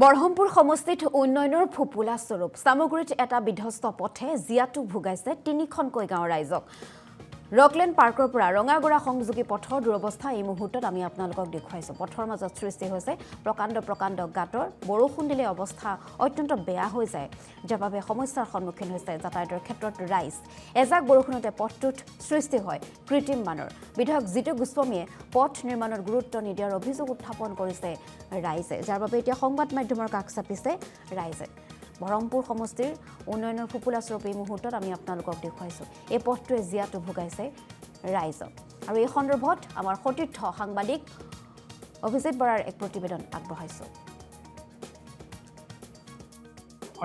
বৰহমপুৰ সমষ্টিত উন্নয়নৰ ফুপুলা স্বৰূপ সামগ্ৰীত এটা বিধ্বস্ত পথে জিয়াটো ভুগাইছে তিনিখনকৈ গাঁৱৰ ৰাইজক ৰকলেণ্ড পাৰ্কৰ পৰা ৰঙাগৰা সংযোগী পথৰ দুৰৱস্থা এই মুহূৰ্তত আমি আপোনালোকক দেখুৱাইছো পথৰ মাজত সৃষ্টি হৈছে প্ৰকাণ্ড গাঁতৰ বৰষুণ দিলে অৱস্থা অত্যন্ত বেয়া হৈ যায় যাৰ বাবে সমস্যাৰ সন্মুখীন হৈছে যাতায়াতৰ ক্ষেত্ৰত ৰাইজ এজাক বৰষুণতে পথটোত সৃষ্টি হয় কৃত্ৰিম মানৰ বিধায়ক জিতু গোস্বামীয়ে পথ নিৰ্মাণৰ গুৰুত্ব নিদিয়াৰ অভিযোগ উত্থাপন কৰিছে ৰাইজে যাৰ বাবে এতিয়া সংবাদ মাধ্যমৰ কাষ চাপিছে ৰাইজে বৰহমপুৰ সমষ্টিৰ উন্নয়নৰ ফুপুলা স্বৰূপ এই মুহূৰ্তত আমি আপোনালোকক দেখুৱাইছো এই পথটোৱে জিয়াটো ভুগাইছে ৰাইজক আৰু এই সন্দৰ্ভত আমাৰ সতীৰ্থ সাংবাদিক অভিজিত বৰাৰ এক প্ৰতিবেদন আগবঢ়াইছো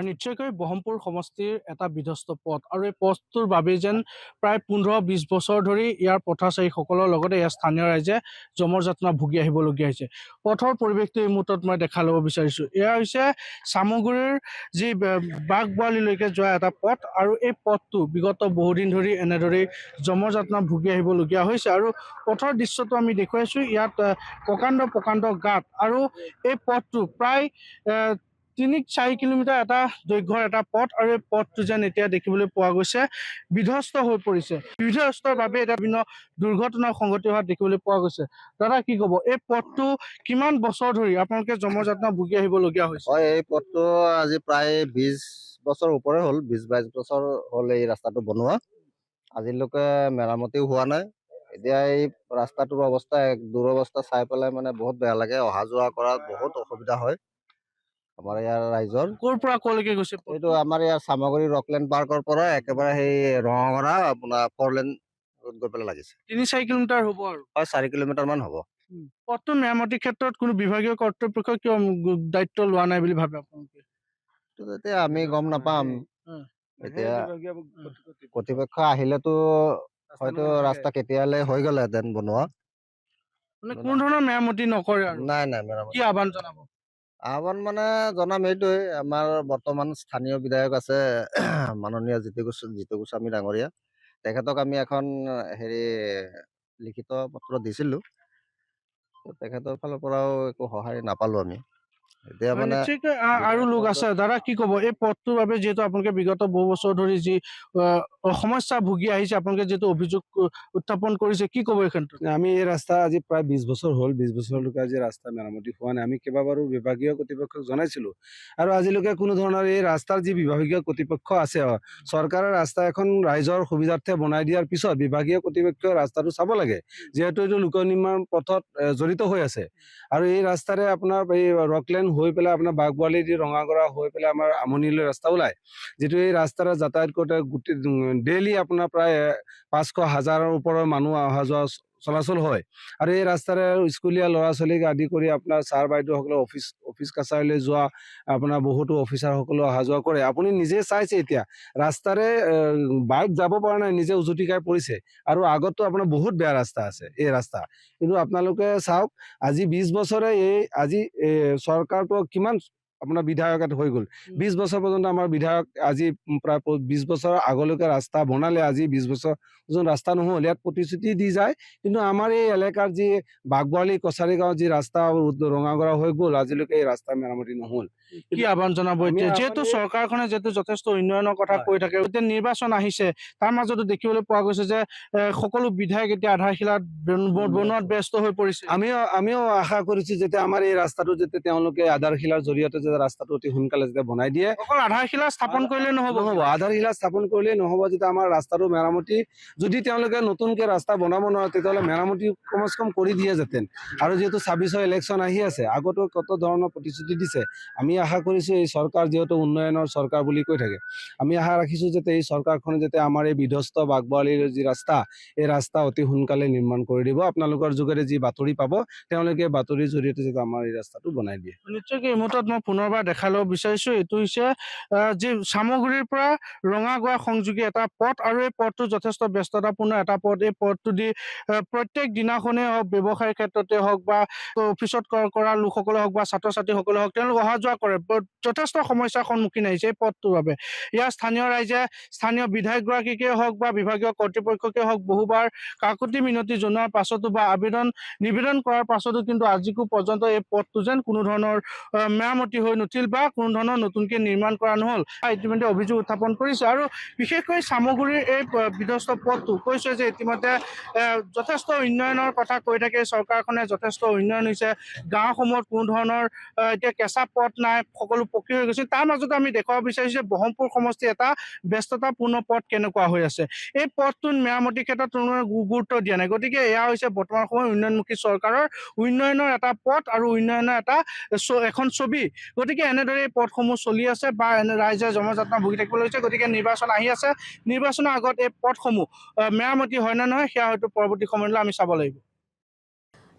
নিশ্চয়কৈ বৰহমপুৰ সমষ্টিৰ এটা বিধ্বস্ত পথ আৰু এই পথটোৰ বাবে যেন প্ৰায় 15-20 বছৰ ধৰি ইয়াৰ পথচাৰীসকলৰ লগতে ইয়াৰ স্থানীয় ৰাইজে জমৰ যাতনা ভুগি আহিবলগীয়া হৈছে পথৰ পৰিৱেশটো এই মুহূৰ্তত মই দেখা ল'ব বিচাৰিছোঁ এয়া হৈছে চামগুৰিৰ যি বাগবোৱালিলৈকে যোৱা এটা পথ আৰু এই পথটো বিগত বহুদিন ধৰি এনেদৰেই জমৰ যাতনা ভুগি আহিবলগীয়া হৈছে আৰু পথৰ দৃশ্যটো আমি দেখুৱাইছোঁ ইয়াত প্ৰকাণ্ড গাঁত আৰু এই পথটো প্ৰায় 3-4 কিলোমিটাৰ এটা দৈৰ্ঘ্যৰ এটা পথ আৰু এই পথটো যেন এতিয়া দেখিবলৈ পোৱা গৈছে বিধ্বস্ত হৈ পৰিছে বিধ্বস্তৰ বাবে এটা বিভিন্ন দুৰ্ঘটনা সংঘটিত হোৱা দেখিবলৈ পোৱা গৈছে দাদা কি ক'ব এই পথটো কিমান বছৰ ধৰি আপোনালোকে জমযাত্ৰা ভুগি আহিবলগীয়া হৈছে হয় এই পথটো আজি প্ৰায় 20 বছৰ ওপৰে হ'ল 20-22 বছৰ হ'ল এই ৰাস্তাটো বনোৱা আজিলৈকে মেৰামতিও হোৱা নাই এতিয়া এই ৰাস্তাটোৰ অৱস্থা দুৰৱস্থা চাই পেলাই মানে বহুত বেয়া লাগে অহা যোৱা কৰাত বহুত অসুবিধা হয় আমাৰ ইয়াৰ ৰাইজৰ ক'ৰ পৰা ক'লৈকে গৈছে এইটো আমাৰ ইয়াৰ চামগুৰি ৰকলেণ্ড পাৰ্কৰ পৰা একেবাৰে সেই ৰঙাগৰা আপোনাৰ 4 লেন গৈ পেলাই লাগিছে 3-4 কিলোমিটাৰ হ'ব আৰু হয় 4 কিলোমিটাৰ মান হ'ব পথটো মেৰামতিৰ ক্ষেত্ৰত কোনো বিভাগীয় কৰ্তৃপক্ষই কিয় দায়িত্ব লোৱা নাই বুলি ভাবে আপোনালোকে এতিয়া আমি গম নাপাম এতিয়া কৰ্তৃপক্ষ আহিলেতো হয়তো ৰাস্তা কেতিয়ালৈ হৈ গ'লেহেঁতেন বনোৱা মানে কোনো ধৰণৰ মেৰামতি নকৰে আৰু নাই মেৰামতি কি আহ্বান জনাব আহ্বান মানে জনাম এইটোৱে আমাৰ বৰ্তমান স্থানীয় বিধায়ক আছে মাননীয় জিতু গোস্বামী ডাঙৰীয়া তেখেতক আমি এখন লিখিত পত্ৰ দিছিলো তেখেতৰ ফালৰ পৰাও একো সহায় নাপালো আমি এতিয়া মানে নিশ্চয়কৈ আৰু লোক আছে দাদা কি ক'ব এই পথটোৰ বাবে যিহেতু আপোনালোকে বিগত বহু বছৰ ধৰি যি সমস্যা ভুগি আহিছে আপোনালোকে যিহেতু অভিযোগ উত্থাপন কৰিছে কি ক'ব এই ক্ষেত্ৰত আমি এই ৰাস্তা আজি প্ৰায় 20 বছৰ হ'ল 20 বছৰলৈকে আজি ৰাস্তা মেৰামতি হোৱা নাই আমি কেইবাবাৰো বিভাগীয় কৰ্তৃপক্ষক জনাইছিলো আৰু আজিলৈকে কোনো ধৰণৰ এই ৰাস্তাৰ যি বিভাগীয় কৰ্তৃপক্ষ আছে চৰকাৰৰ ৰাস্তা এখন ৰাইজৰ সুবিধাৰ্থে বনাই দিয়াৰ পিছত বিভাগীয় কৰ্তৃপক্ষই ৰাস্তাটো চাব লাগে যিহেতু এইটো লোক নিৰ্মাণ পথত জড়িত হৈ আছে আৰু এই ৰাস্তাৰে আপোনাৰ এই ৰকলেণ্ড হৈ পেলাই আপোনাৰ বাগবোৱালি দি ৰঙাগৰা হৈ পেলাই আমাৰ আমনিলৈ ৰাস্তা ওলায় যিটো এই ৰাস্তাৰে যাতায়াত কৰোঁতে গোটেই ডেইলি আপোনাৰ প্ৰায় 500,000-ৰ ওপৰৰ মানুহ অহা যোৱা চলাচল হয় আৰু এই ৰাস্তাৰে স্কুলীয়া ল'ৰা ছোৱালীক আদি কৰি আপোনাৰ ছাৰ বাইদেউসকলে অফিচ কাছাৰীলৈ যোৱা আপোনাৰ বহুতো অফিচাৰসকলেও অহা যোৱা কৰে আপুনি নিজে চাইছে এতিয়া ৰাস্তাৰে বাইক যাব পৰা নাই নিজে উজুটি খাই পৰিছে আৰু আগতো আপোনাৰ বহুত বেয়া ৰাস্তা আছে এই ৰাস্তা কিন্তু আপোনালোকে চাওক আজি 20 বছৰে আজি চৰকাৰটো কিমান আপোনাৰ বিধায়ক হৈ গ'ল 20 বছৰ পৰ্যন্ত আমাৰ বিধায়ক আজি প্ৰায় 20 বছৰ আগলৈকে ৰাস্তা বনালে আজি 20 বছৰ যোন ৰাস্তা নহ'ল ইয়াত প্ৰতিশ্ৰুতি দি যায় কিন্তু আমাৰ এই এলেকাৰ যি বাগবোৱালি কছাৰী গাঁও যি ৰাস্তা ৰঙাগৰা হৈ গ'ল আজিলৈকে এই ৰাস্তা মেৰামতি নহ'ল কি আহ্বান জনাব এতিয়া যিহেতু চৰকাৰখনে যিহেতু যথেষ্ট উন্নয়নৰ কথা কৈ থাকে এতিয়া নিৰ্বাচন আহিছে তাৰ মাজতো দেখিবলৈ পোৱা গৈছে যে সকলো বিধায়ক এতিয়া আধাৰশিলাত বনোৱাত ব্যস্ত হৈ পৰিছে আমিও আশা কৰিছো যেতিয়া আমাৰ এই ৰাস্তাটো যেতিয়া তেওঁলোকে আধাৰশিলাৰ জৰিয়তে ৰাস্তাটো অতি সোনকালে যেতিয়া বনাই দিয়ে অকল আধাৰশিলা স্থাপন কৰিলে নহ'ব আধাৰশিলা স্থাপন কৰিলেই নহ'ব যেতিয়া আমাৰ ৰাস্তাটো মেৰামতি যদি তেওঁলোকে নতুনকে ৰাস্তা বনাব নোৱাৰে তেতিয়াহ'লে মেৰামতি কমচে কম কৰি দিয়ে যেতেন আৰু যিহেতু 26ৰ ইলেকশ্যন আহি আছে আগতো কত ধৰণৰ প্ৰতিশ্ৰুতি দিছে আমি আশা কৰিছো এই চৰকাৰ যিহেতু উন্নয়নৰ চৰকাৰ বুলি কৈ থাকে আমি আশা ৰাখিছো যাতে এই চৰকাৰখনে যাতে আমাৰ এই বিধ্বস্ত বাগবোৱালিৰ যি ৰাস্তা এই ৰাস্তা অতি সোনকালে নিৰ্মাণ কৰি দিব আপোনালোকৰ যোগেৰে যি বাতৰি পাব তেওঁলোকে বাতৰিৰ জৰিয়তে যাতে আমাৰ এই ৰাস্তাটো বনাই দিয়ে নিশ্চয়কৈ এই মুহূৰ্তত মই পুনৰবাৰ দেখাই ল'ব বিচাৰিছো এইটো হৈছে যি চামগুৰিৰ পৰা ৰঙাগড়া সংযোগী এটা পথ আৰু এই পথটো যথেষ্ট ব্যস্ততাপূৰ্ণ এটা পথ এই পথটো দি প্ৰত্যেক দিনাখনে হওক ব্যৱসায়ৰ ক্ষেত্ৰতে হওক বা অফিচত কৰা লোকসকলে হওক বা ছাত্ৰ ছাত্ৰীসকলে হওক তেওঁলোক অহা যোৱা কৰে যথেষ্ট সমস্যাৰ সন্মুখীন আহিছে এই পথটোৰ বাবে ইয়াৰ স্থানীয় ৰাইজে স্থানীয় বিধায়কগৰাকীকে হওক বা বিভাগীয় কৰ্তৃপক্ষকে হওক বহুবাৰ কাকতি মিনতি জনোৱাৰ পাছতো বা নিবেদন কৰাৰ পাছতো কিন্তু আজিকো পৰ্যন্ত এই পথটো যেন কোনো ধৰণৰ মেৰামতি হৈ হৈ নুঠিল বা কোনো ধৰণৰ নতুনকৈ নিৰ্মাণ কৰা নহ'ল ইতিমধ্যে অভিযোগ উত্থাপন কৰিছে। আৰু বিশেষকৈ চামগুৰিৰ এই বিধ্বস্ত পথটো কৈছে যে ইতিমধ্যে যথেষ্ট উন্নয়নৰ কথা কৈ থাকে চৰকাৰখনে, যথেষ্ট উন্নয়ন হৈছে, গাঁওসমূহত কোনো ধৰণৰ এতিয়া কেঁচা পথ নাই, সকলো পকী হৈ গৈছে। তাৰ মাজতে আমি দেখুৱাব বিচাৰিছোঁ যে ব্ৰহ্মপুৰ সমষ্টি এটা ব্যস্ততাপূৰ্ণ পথ কেনেকুৱা হৈ আছে। এই পথটোত মেৰামতিৰ ক্ষেত্ৰত কোনো গুৰুত্ব দিয়া নাই। গতিকে এয়া হৈছে বৰ্তমান সময়ত উন্নয়নমুখী চৰকাৰৰ উন্নয়নৰ এটা পথ আৰু উন্নয়নৰ এখন ছবি। গতিকে এনেদৰে এই পথসমূহ চলি আছে বা ৰাইজে জমযাত্ৰা ভুগি থাকিব লৈছে। গতিকে নিৰ্বাচন আহি আছে, নিৰ্বাচনৰ আগত এই পথসমূহ মেৰামতি হয় নে নহয় সেয়া হয়তো পৰৱৰ্তী সময়লৈ আমি চাব লাগিব।